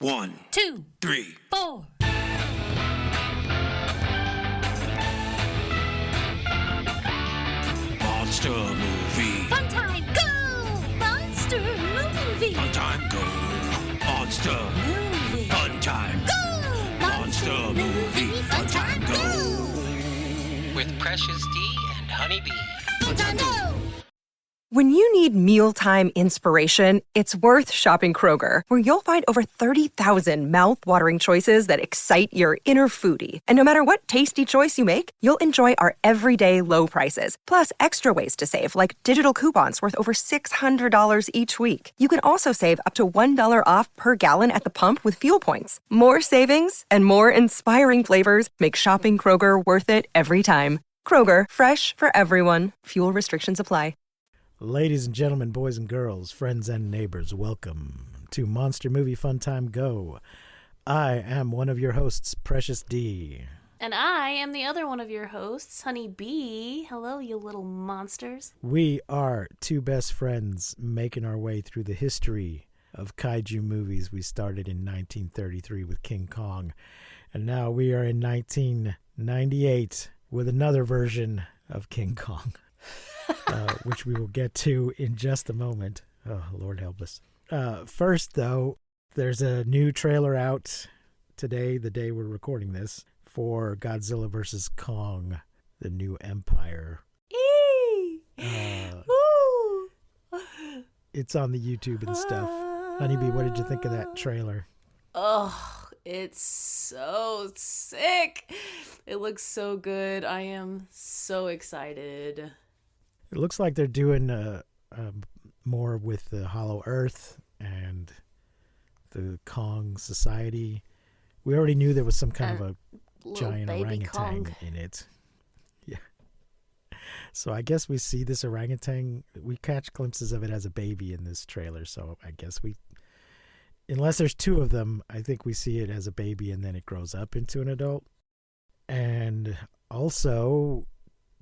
1, 2, 3, 4. Monster movie. Fun time, go! Monster movie. Fun time, go. Monster Movie. Fun time. Go! Monster movie. Fun time, go. With Precious D and Honeybee. Fun time, go! When you need mealtime inspiration, it's worth shopping Kroger, where you'll find over 30,000 mouth-watering choices that excite your inner foodie. And no matter what tasty choice you make, you'll enjoy our everyday low prices, plus extra ways to save, like digital coupons worth over $600 each week. You can also save up to $1 off per gallon at the pump with fuel points. More savings and more inspiring flavors make shopping Kroger worth it every time. Kroger, fresh for everyone. Fuel restrictions apply. Ladies and gentlemen, boys and girls, friends and neighbors, welcome to Monster Movie Fun Time Go. I am one of your hosts, Precious D. And I am the other one of your hosts, Honey B. Hello, you little monsters. We are two best friends making our way through the history of kaiju movies. We started in 1933 with King Kong, and now we are in 1998 with another version of King Kong. Which we will get to in just a moment. Oh, Lord help us. First, though, there's a new trailer out today, the day we're recording this, for Godzilla vs. Kong, The New Empire. It's on the YouTube and stuff. Honeybee, what did you think of that trailer? Oh, it's so sick. It looks so good. I am so excited. It looks like they're doing more with the Hollow Earth and the Kong Society. We already knew there was some kind of a giant orangutan Kong in it. Yeah. So I guess we see this orangutan. We catch glimpses of it as a baby in this trailer. So I guess unless there's two of them, I think we see it as a baby and then it grows up into an adult. And also,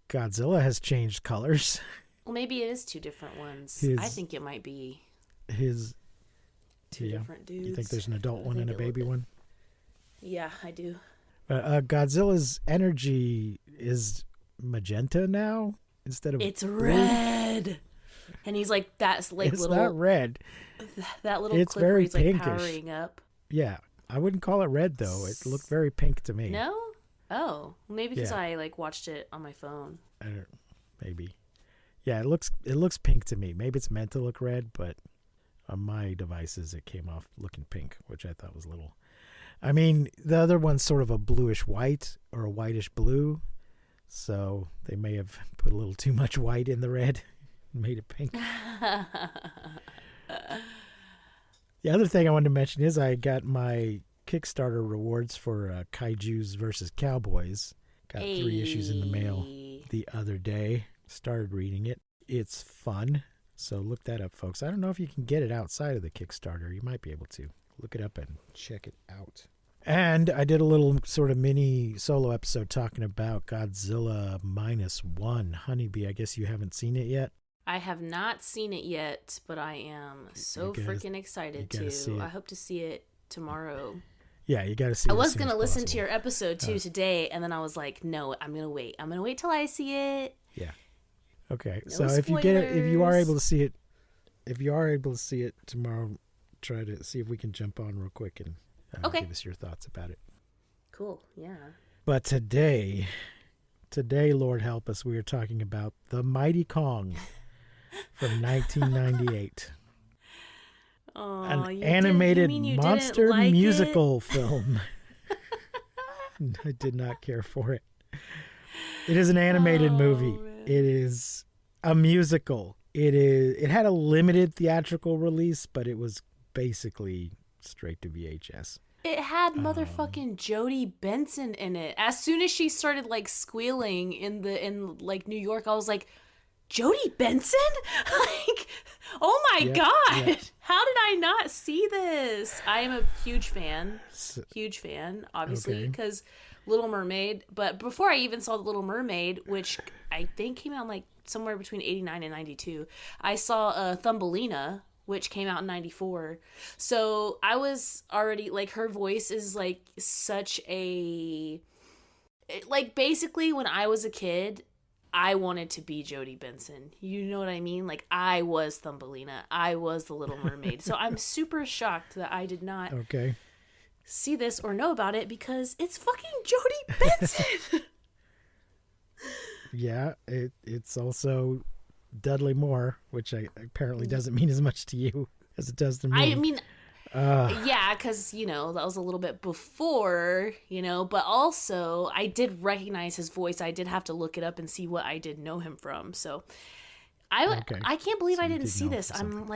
Godzilla has changed colors. Well, maybe it is two different ones. I think it might be two different dudes. You think there's an adult one and a baby one? Yeah, I do. Godzilla's energy is magenta now instead of it's blue. Red. And he's like, that's like it's little. Not red. That little it's clip where very he's like pinkish. powering up. Yeah, I wouldn't call it red though. It looked very pink to me. No? Oh, maybe because I watched it on my phone. Maybe. Yeah, it looks pink to me. Maybe it's meant to look red, but on my devices it came off looking pink, which I thought was a little. I mean, the other one's sort of a bluish white or a whitish blue, so they may have put a little too much white in the red and made it pink. The other thing I wanted to mention is I got my Kickstarter rewards for Kaijus versus Cowboys. Got 3 issues in the mail the other day. Started reading it. It's fun. So look that up, folks. I don't know if you can get it outside of the Kickstarter. You might be able to. Look it up and check it out. And I did a little sort of mini solo episode talking about Godzilla -1. Honeybee, I guess you haven't seen it yet? I have not seen it yet, but I am so freaking excited to. I hope to see it tomorrow. Yeah, you got to see it. I was going to listen to your episode too today, and then I was like, no, I'm going to wait. I'm going to wait till I see it. Yeah. Okay. No so spoilers. if you get it, if you are able to see it tomorrow, try to see if we can jump on real quick and give us your thoughts about it. Cool. Yeah. But today, Lord help us, we are talking about The Mighty Kong from 1998. An animated monster musical film. I did not care for it. It is an animated movie. Man. It is a musical. It had a limited theatrical release, but it was basically straight to VHS. It had motherfucking Jodie Benson in it. As soon as she started squealing in New York, I was like, Jodie Benson? Oh my God. Yeah. How did I not see this? I am a huge fan, obviously, because Little Mermaid. But before I even saw The Little Mermaid, which I think came out somewhere between 89 and 92, I saw Thumbelina, which came out in 94. So I was already, like, her voice is, like, such a... Like, basically, when I was a kid, I wanted to be Jodie Benson. You know what I mean? Like, I was Thumbelina. I was the Little Mermaid. So I'm super shocked that I did not see this or know about it because it's fucking Jodie Benson. Yeah, it's also Dudley Moore, which apparently doesn't mean as much to you as it does to me. I mean, yeah, because, you know, that was a little bit before, you know, but also I did recognize his voice. I did have to look it up and see what I did know him from. So I can't believe I didn't see this. I don't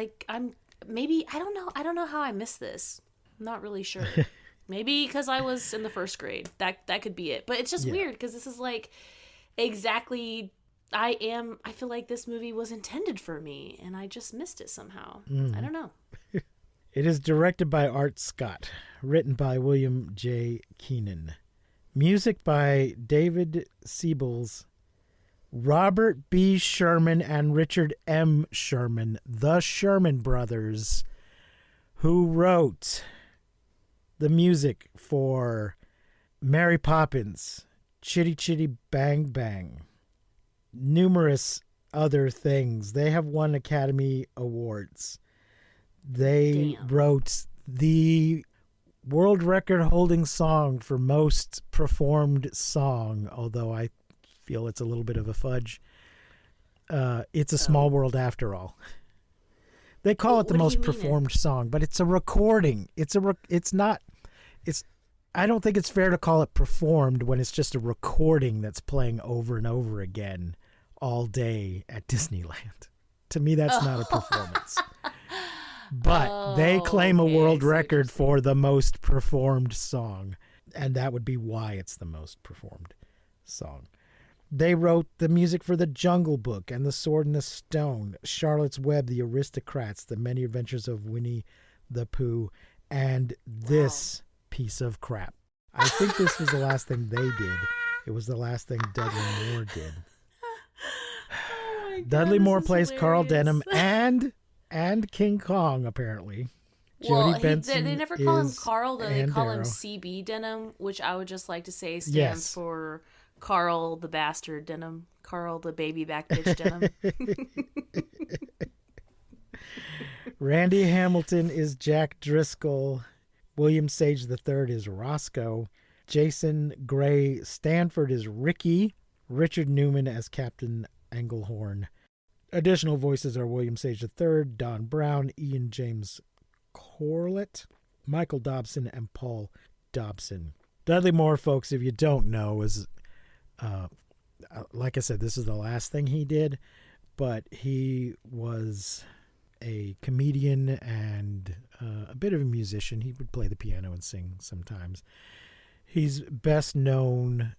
know how I missed this. I'm not really sure. Maybe because I was in the first grade. That could be it. But it's just weird because this is like exactly... I feel like this movie was intended for me and I just missed it somehow. I don't know. It is directed by Art Scott, written by William J. Keenan, music by David Siebels, Robert B. Sherman and Richard M. Sherman, the Sherman brothers, who wrote the music for Mary Poppins, Chitty Chitty Bang Bang, numerous other things. They have won Academy Awards. They wrote the world record holding song for most performed song, although I feel it's a little bit of a fudge. It's a Small World After All. They call it the most performed song, but it's a recording. I don't think it's fair to call it performed when it's just a recording that's playing over and over again all day at Disneyland. To me, that's not a performance. But they claim a world record for the most performed song, and that would be why it's the most performed song. They wrote the music for The Jungle Book and The Sword and the Stone, Charlotte's Web, The Aristocrats, The Many Adventures of Winnie the Pooh, and this piece of crap. I think this was the last thing they did. It was the last thing Dudley Moore did. God, Dudley Moore plays hilarious. Carl Denham and King Kong, apparently. Well, Jodie Benson they never call him is Carl, though. They call him Darrow. CB Denham, which I would just like to say stands for Carl the Bastard Denham. Carl the baby back bitch Denham. Randy Hamilton is Jack Driscoll. William Sage III is Roscoe. Jason Gray Stanford is Ricky. Richard Newman as Captain Englehorn. Additional voices are William Sage III, Don Brown, Ian James Corlett, Michael Dobson, and Paul Dobson. Dudley Moore, folks, if you don't know, is, like I said, this is the last thing he did, but he was a comedian and a bit of a musician. He would play the piano and sing sometimes. He's best known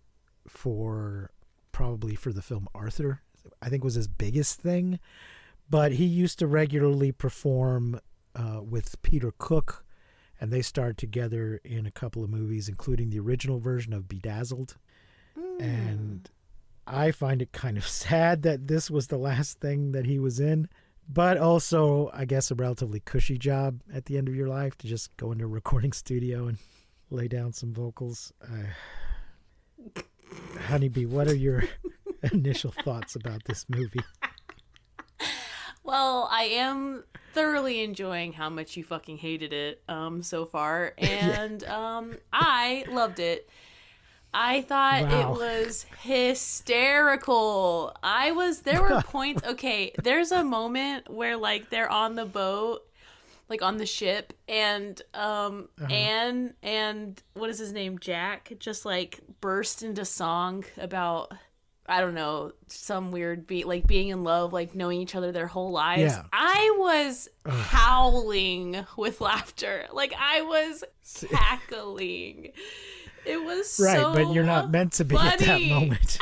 probably for the film Arthur, I think was his biggest thing, but he used to regularly perform with Peter Cook, and they starred together in a couple of movies, including the original version of Bedazzled. And I find it kind of sad that this was the last thing that he was in, but also, I guess, a relatively cushy job at the end of your life to just go into a recording studio and lay down some vocals. Honeybee, what are your initial thoughts about this movie? Well, I am thoroughly enjoying how much you fucking hated it so far, and I loved it. I thought it was hysterical. There were points, okay, there's a moment where, like, they're on the boat, like, on the ship, and Anne and what is his name, Jack, just, like, burst into song about, I don't know, some weird beat, like being in love, like knowing each other their whole lives. Yeah. I was howling with laughter. Like, I was cackling. It was right, so but you're not meant to be at that funny. moment.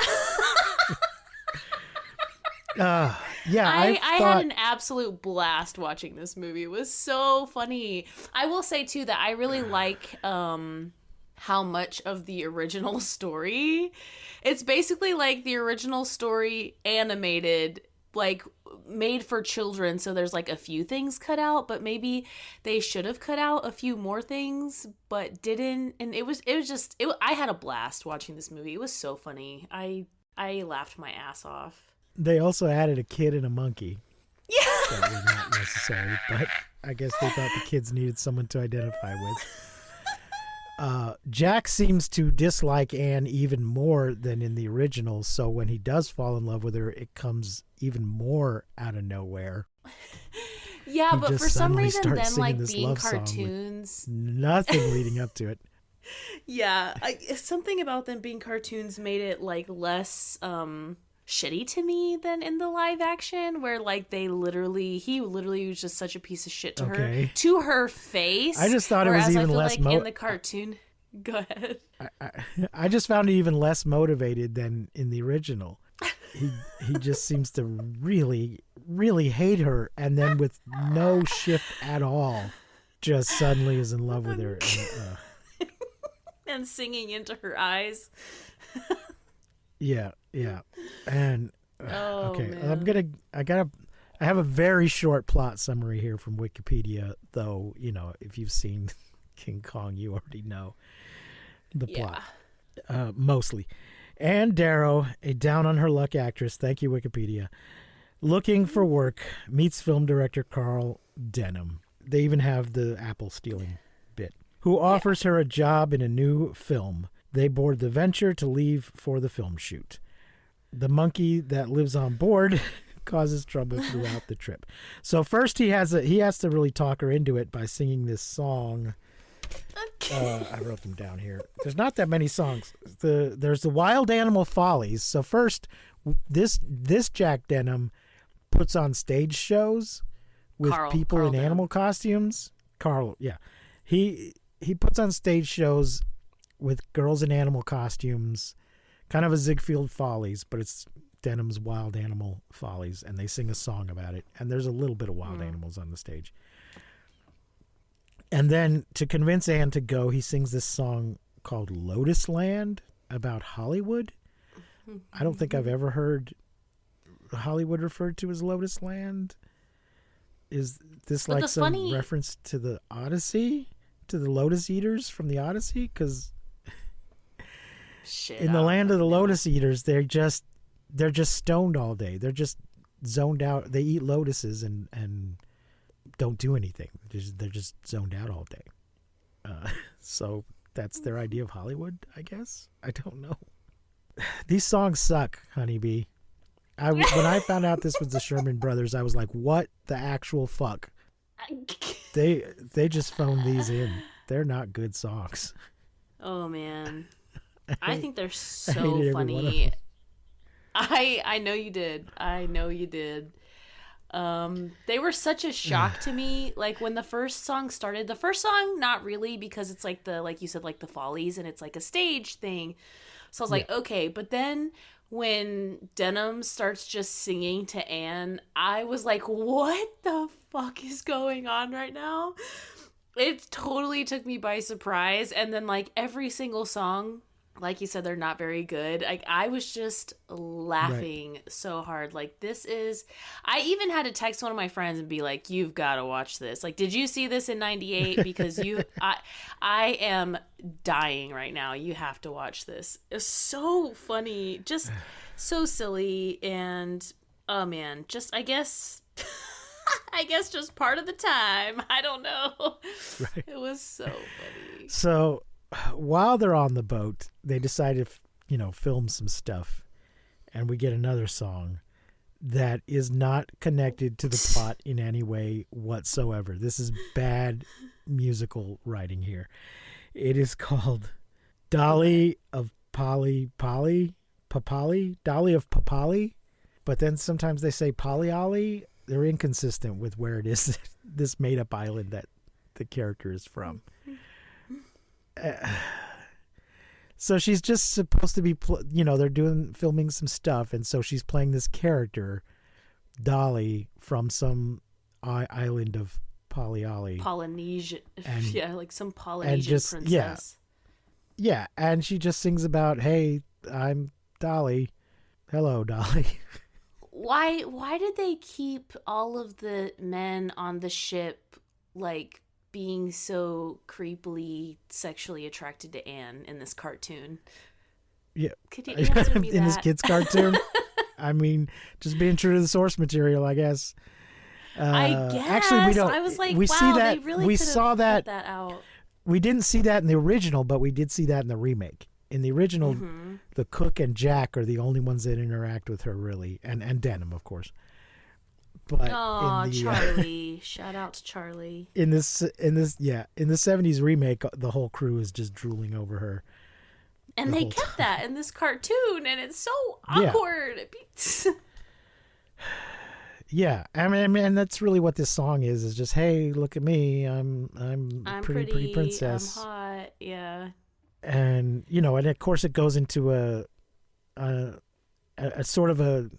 I had an absolute blast watching this movie. It was so funny. I will say too that I really like how much of the original story. It's basically like the original story animated like made for children, so there's like a few things cut out, but maybe they should have cut out a few more things but didn't. And I had a blast watching this movie. It was so funny. I laughed my ass off. They also added a kid and a monkey. Yeah. That was not necessary, but I guess they thought the kids needed someone to identify with. Jack seems to dislike Anne even more than in the original, so when he does fall in love with her, it comes even more out of nowhere. Yeah, He but just for some suddenly reason, starts them singing like this being love song with cartoons. nothing leading up to it. Yeah, something about them being cartoons made it like less shitty to me than in the live action, where like he literally was just such a piece of shit to her face. I just thought it was even less in the cartoon. Go ahead. I just found it even less motivated than in the original. He just seems to really, really hate her, and then with no shift at all, just suddenly is in love with her. And singing into her eyes. Yeah. And okay, man. I have a very short plot summary here from Wikipedia, though, if you've seen King Kong, you already know the plot. Mostly. Anne Darrow, a down-on-her-luck actress, thank you, Wikipedia, looking for work, meets film director Carl Denham. They even have the apple stealing bit. Who offers her a job in a new film. They board the Venture to leave for the film shoot. The monkey that lives on board causes trouble throughout the trip. So first he has to really talk her into it by singing this song. I wrote them down here. There's not that many songs. There's the Wild Animal Follies. So first, this Jack Denham puts on stage shows with people in animal costumes. Carl, yeah, he puts on stage shows with girls in animal costumes, kind of a Ziegfeld Follies, but it's Denham's Wild Animal Follies, and they sing a song about it. And there's a little bit of wild animals on the stage. And then to convince Anne to go, he sings this song called Lotus Land about Hollywood. I don't think I've ever heard Hollywood referred to as Lotus Land. Is this like some reference to the Odyssey? To the Lotus Eaters from the Odyssey? Because in the land of the Lotus Eaters, they're just stoned all day. They're just zoned out. They eat lotuses and don't do anything. They're just zoned out all day. So that's their idea of Hollywood, I guess. I don't know. These songs suck, Honeybee. When I found out this was the Sherman Brothers, I was like, what the actual fuck? They just phoned these in. They're not good songs. Oh, man. I think they're so funny. I know you did. They were such a shock to me. Like when the first song started, the first song, not really, because it's like like you said, like the Follies, and it's like a stage thing. So I was like, okay. But then when Denham starts just singing to Anne, I was like, what the fuck is going on right now? It totally took me by surprise. And then like every single song, like you said, they're not very good. Like I was just laughing so hard. Like I even had to text one of my friends and be like, you've got to watch this. Like, did you see this in 98? Because I am dying right now. You have to watch this. It's so funny. Just so silly. And oh man, I guess just part of the time. I don't know. Right. It was so funny. So while they're on the boat, they decide to, film some stuff, and we get another song that is not connected to the plot in any way whatsoever. This is bad musical writing here. It is called Dolly of Papali, Dolly of Papali, but then sometimes they say Polyolly. They're inconsistent with where it is, this made-up island that the character is from. So she's just supposed to be, they're filming some stuff, and so she's playing this character, Dolly, from some island of Polynesia, like some Polynesian princess. Yeah, and she just sings about, hey, I'm Dolly. Hello, Dolly. why did they keep all of the men on the ship like being so creepily sexually attracted to Anne in this cartoon? Yeah. Could you answer me in this kid's cartoon? I mean, just being true to the source material, I guess. I guess. Actually, we don't. I was like, we wow, see that, they really we could have saw cut that out. We didn't see that in the original, but we did see that in the remake. In the original, the cook and Jack are the only ones that interact with her, really, and Denham, of course. But oh, Charlie! Shout out to Charlie. In the 70s remake, the whole crew is just drooling over her. And they kept that in this cartoon, and it's so awkward. Yeah, I mean, and that's really what this song is just, hey, look at me, I'm pretty princess. I'm hot, yeah. And and of course it goes into a sort of it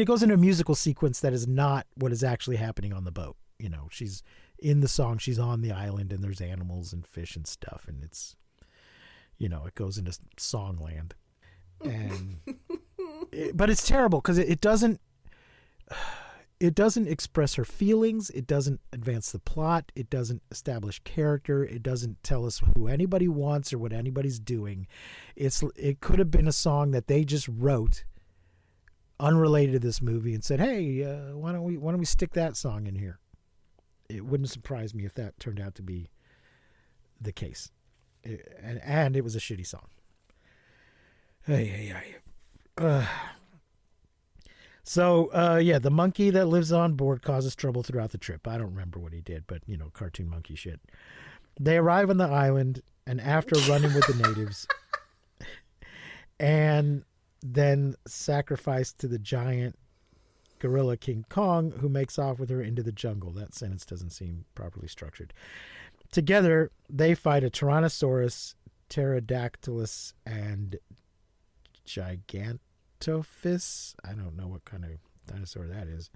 goes into a musical sequence that is not what is actually happening on the boat. She's in the song, she's on the island, and there's animals and fish and stuff, and it's it goes into songland. And but it's terrible because it doesn't express her feelings. It doesn't advance the plot. It doesn't establish character. It doesn't tell us who anybody wants or what anybody's doing. It could have been a song that they just wrote unrelated to this movie and said, hey, why don't we stick that song in here? It wouldn't surprise me if that turned out to be the case. And it was a shitty song. So, the monkey that lives on board causes trouble throughout the trip. I don't remember what he did, but, cartoon monkey shit. They arrive on the island, and after running with the natives, and then sacrificed to the giant gorilla King Kong, who makes off with her into the jungle. That sentence doesn't seem properly structured. Together, they fight a Tyrannosaurus, Pterodactylus, and Gigantophis. I don't know what kind of dinosaur that is,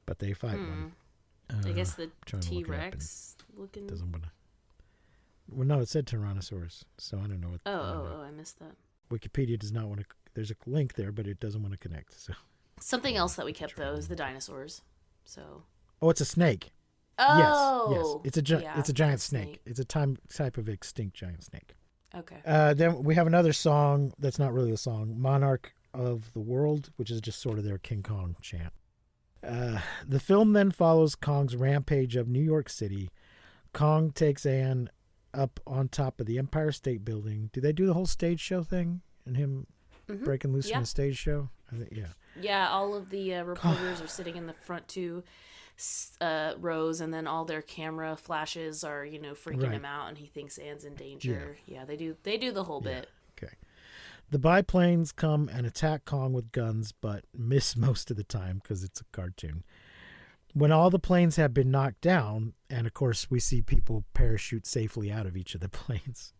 but they fight one. I guess the T-Rex looking. Doesn't want to. Well, no, it said Tyrannosaurus, so I don't know what. I missed that. Wikipedia does not want to. There's a link there, but it doesn't want to connect. So something else that we kept though is the dinosaurs. So. Oh, it's a snake. Oh. Yes. It's a giant snake. It's a type of extinct giant snake. Okay. Then we have another song that's not really a song, Monarch of the World, which is just sort of their King Kong chant. The film then follows Kong's rampage of New York City. Kong takes Anne up on top of the Empire State Building. Do they do the whole stage show thing and him breaking loose in the stage show? I think, yeah. Yeah, all of the reporters are sitting in the front two rows, and then all their camera flashes are freaking him out, and he thinks Anne's in danger. Yeah, they do the whole bit. Okay. The biplanes come and attack Kong with guns, but miss most of the time because it's a cartoon. When all the planes have been knocked down, and of course we see people parachute safely out of each of the planes,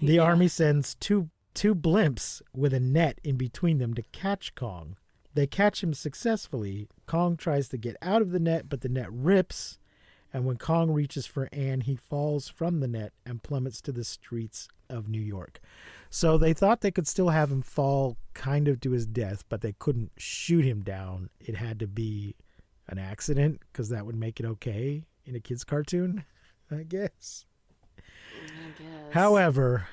the army sends two blimps with a net in between them to catch Kong. They catch him successfully. Kong tries to get out of the net, but the net rips, and when Kong reaches for Anne, he falls from the net and plummets to the streets of New York. So they thought they could still have him fall kind of to his death, but they couldn't shoot him down. It had to be an accident, because that would make it okay in a kid's cartoon, I guess. However,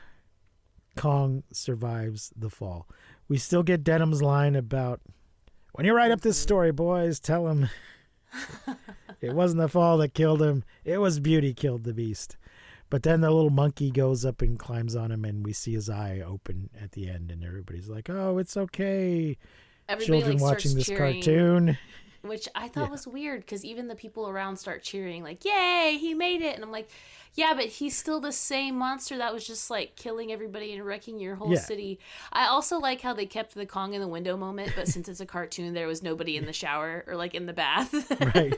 Kong survives the fall. We still get Denham's line about, when you write up this story, boys, tell him it wasn't the fall that killed him. It was beauty killed the beast. But then the little monkey goes up and climbs on him, and we see his eye open at the end, and everybody's like, oh, it's okay. Everybody Children watching this cheering, cartoon. Which I thought was weird, because even the people around start cheering, like, yay, he made it. And I'm like, yeah, but he's still the same monster that was just like killing everybody and wrecking your whole city. I also like how they kept the Kong in the window moment, but since it's a cartoon, there was nobody in the shower or like in the bath. Right.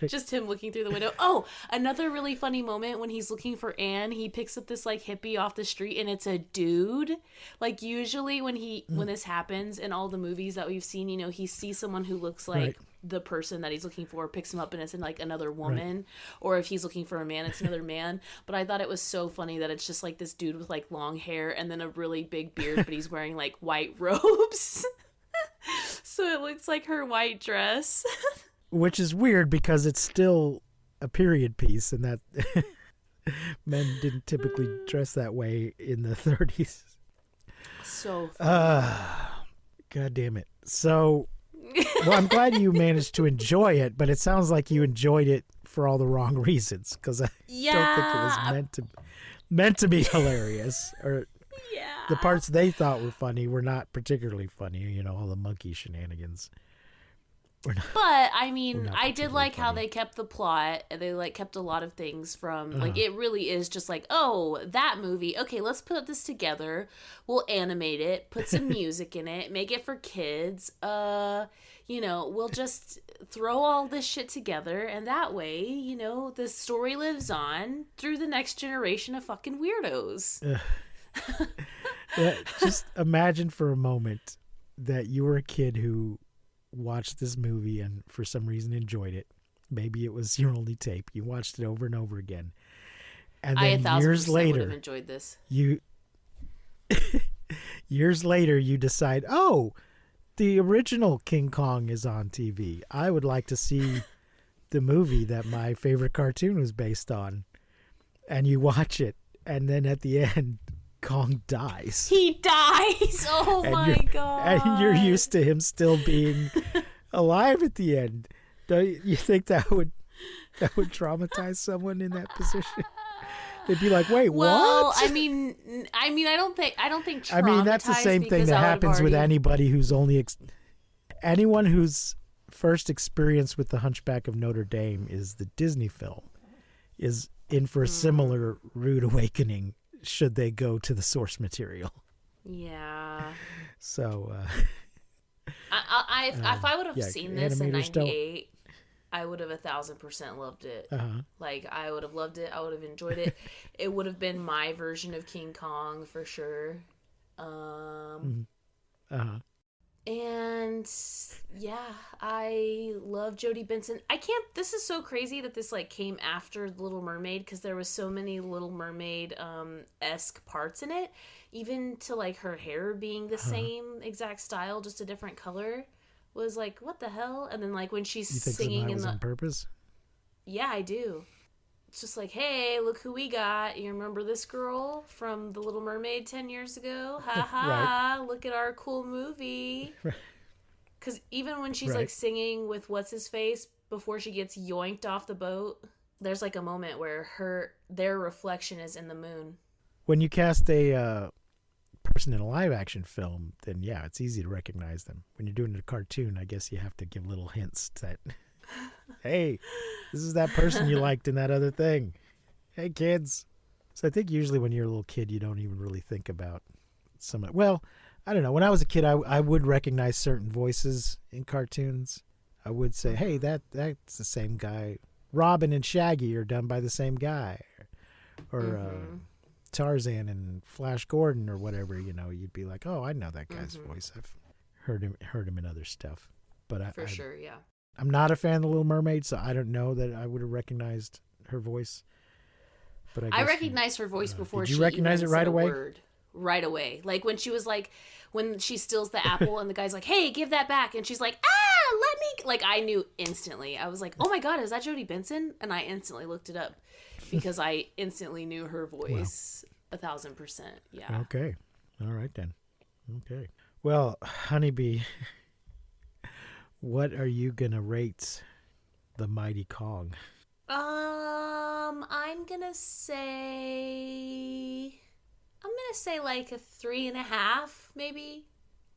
Just him looking through the window. Oh, another really funny moment when he's looking for Anne, he picks up this like hippie off the street, and it's a dude. Like usually when this happens in all the movies that we've seen, he sees someone who looks like the person that he's looking for, picks him up, and it's in like another woman. Or if he's looking for a man, it's another man. But I thought it was so funny that it's just like this dude with like long hair and then a really big beard, but he's wearing like white robes. So it looks like her white dress. Which is weird because it's still a period piece, and that men didn't typically dress that way in the 30s. So funny. God damn it. So, well, I'm glad you managed to enjoy it, but it sounds like you enjoyed it for all the wrong reasons, because I don't think it was meant to be hilarious. Or the parts they thought were funny were not particularly funny. You know, all the monkey shenanigans. But I mean, I did like how funny. they kept the plot. They like kept a lot of things from like it really is just like, oh, that movie. Okay, let's put this together. We'll animate it, put some music in it, make it for kids. You know, we'll just throw all this shit together, and that way, you know, the story lives on through the next generation of fucking weirdos. Yeah, just imagine for a moment that you were a kid who watched this movie and for some reason enjoyed it. Maybe it was your only tape. You watched it over and over again. And then years later, would have enjoyed this. Years later, you decide, oh, the original King Kong is on TV. I would like to see the movie that my favorite cartoon was based on. And you watch it, and then at the end, Kong dies. He dies. Oh my god! And you're used to him still being alive at the end. Don't you think that would traumatize someone in that position? They'd be like, "Wait, well, what?" I mean, I don't think. I mean, that's the same thing that happens with anybody who's anyone whose first experience with the Hunchback of Notre Dame is the Disney film is in for a similar rude awakening. Should they go to the source material? Yeah. So, if I would have seen this in '98, I would have 1,000% loved it. Like, I would have loved it. I would have enjoyed it. It would have been my version of King Kong for sure. And yeah, I love Jodie Benson. This is so crazy that this like came after The Little Mermaid, because there was so many Little Mermaid esque parts in it, even to like her hair being the same exact style, just a different color, was like, what the hell? And then like when she's singing in the on purpose. Yeah, I do. It's just like, hey, look who we got. You remember this girl from The Little Mermaid 10 years ago? Ha ha, Look at our cool movie. Because even when she's like singing with what's-his-face before she gets yoinked off the boat, there's like a moment where their reflection is in the moon. When you cast a person in a live-action film, then yeah, it's easy to recognize them. When you're doing a cartoon, I guess you have to give little hints that... Hey, this is that person you liked in that other thing. Hey, kids. So I think usually when you're a little kid, you don't even really think about some. Well, I don't know. When I was a kid, I would recognize certain voices in cartoons. I would say, hey, that's the same guy. Robin and Shaggy are done by the same guy. Or Tarzan and Flash Gordon or whatever, you know, you'd be like, oh, I know that guy's voice. I've heard him in other stuff. But For sure, yeah. I'm not a fan of The Little Mermaid, so I don't know that I would have recognized her voice. But I recognized her voice before did you she recognize even it right said a away? word. Right away. Like when she was like, when she steals the apple and the guy's like, hey, give that back. And she's like, let me. Like I knew instantly. I was like, oh my God, is that Jodie Benson? And I instantly looked it up because I instantly knew her voice 1,000%. Yeah. Okay. All right then. Okay. Well, Honeybee, what are you going to rate The Mighty Kong? I'm gonna say like a 3.5, maybe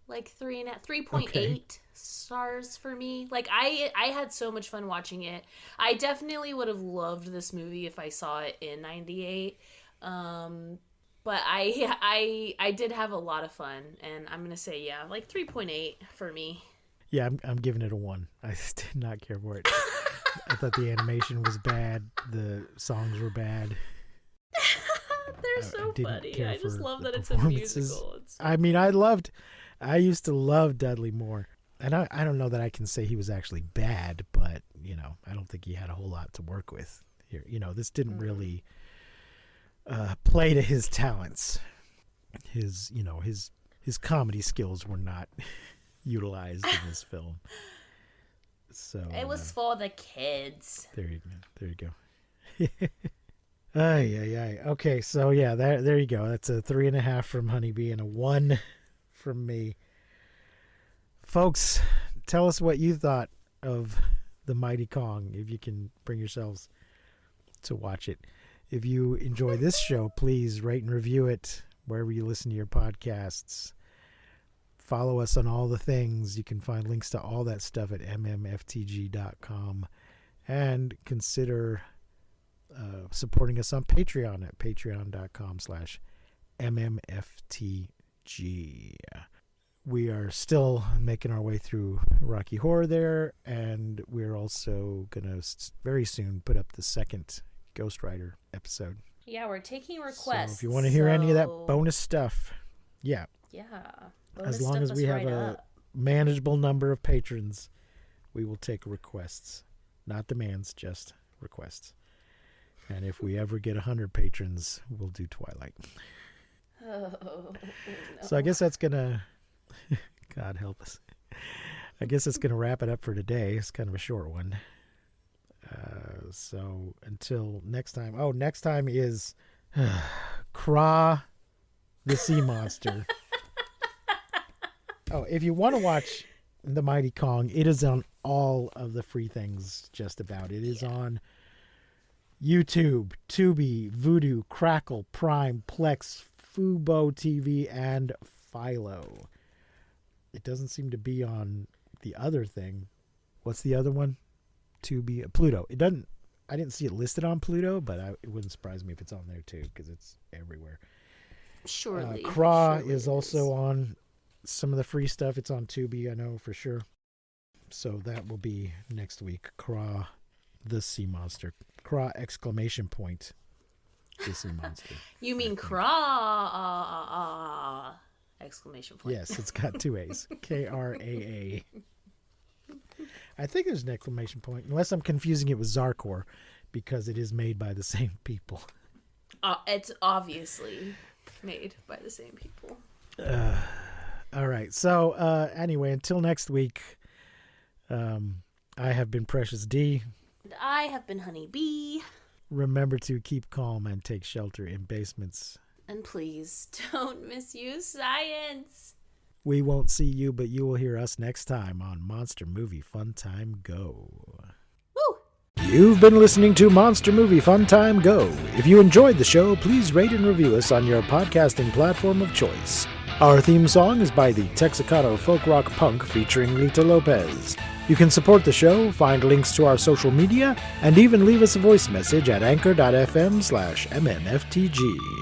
like 3.8 stars for me. Like I had so much fun watching it. I definitely would have loved this movie if I saw it in '98. But I did have a lot of fun, and I'm gonna say like 3.8 for me. Yeah, I'm giving it a 1. I just did not care for it. I thought the animation was bad. The songs were bad. They're so funny. I just love that it's a musical. I mean, I used to love Dudley Moore. And I don't know that I can say he was actually bad, but, you know, I don't think he had a whole lot to work with here. You know, this didn't really play to his talents. His comedy skills were not utilized in this film. So It was for the kids. there you go. Ay. Okay, so yeah, there you go. That's a 3.5 from Honeybee and a 1 from me. Folks, tell us what you thought of The Mighty Kong, if you can bring yourselves to watch it. If you enjoy this show, please rate and review it wherever you listen to your podcasts. Follow us on all the things. You can find links to all that stuff at mmftg.com. And consider supporting us on Patreon at patreon.com/mmftg. We are still making our way through Rocky Horror there, and we're also going to very soon put up the second Ghost Rider episode. Yeah, we're taking requests. So if you want to hear any of that bonus stuff, yeah. As long as we have a manageable number of patrons, we will take requests. Not demands, just requests. And if we ever get 100 patrons, we'll do Twilight. Oh, no. So I guess that's going to... God help us. I guess it's going to wrap it up for today. It's kind of a short one. So until next time. Oh, next time is Kra the Sea Monster. Oh, if you want to watch The Mighty Kong, it is on all of the free things just about. It is on YouTube, Tubi, Vudu, Crackle, Prime, Plex, Fubo TV, and Philo. It doesn't seem to be on the other thing. What's the other one? Tubi, Pluto. It doesn't. I didn't see it listed on Pluto, but it wouldn't surprise me if it's on there too, because it's everywhere. Surely. Kra is also on some of the free stuff. It's on Tubi, I know for sure. So that will be next week. Kra the Sea Monster. Kra ! The Sea Monster. You mean Kra! Exclamation point. Yes, it's got 2 A's. Kraa. I think there's an exclamation point, unless I'm confusing it with Zarkor, because it is made by the same people. It's obviously made by the same people. All right. So anyway, until next week, I have been Precious D. And I have been Honey Bee. Remember to keep calm and take shelter in basements. And please don't misuse science. We won't see you, but you will hear us next time on Monster Movie Fun Time Go. Woo! You've been listening to Monster Movie Fun Time Go. If you enjoyed the show, please rate and review us on your podcasting platform of choice. Our theme song is by the Texacato Folk Rock Punk featuring Lita Lopez. You can support the show, find links to our social media, and even leave us a voice message at anchor.fm/mmftg.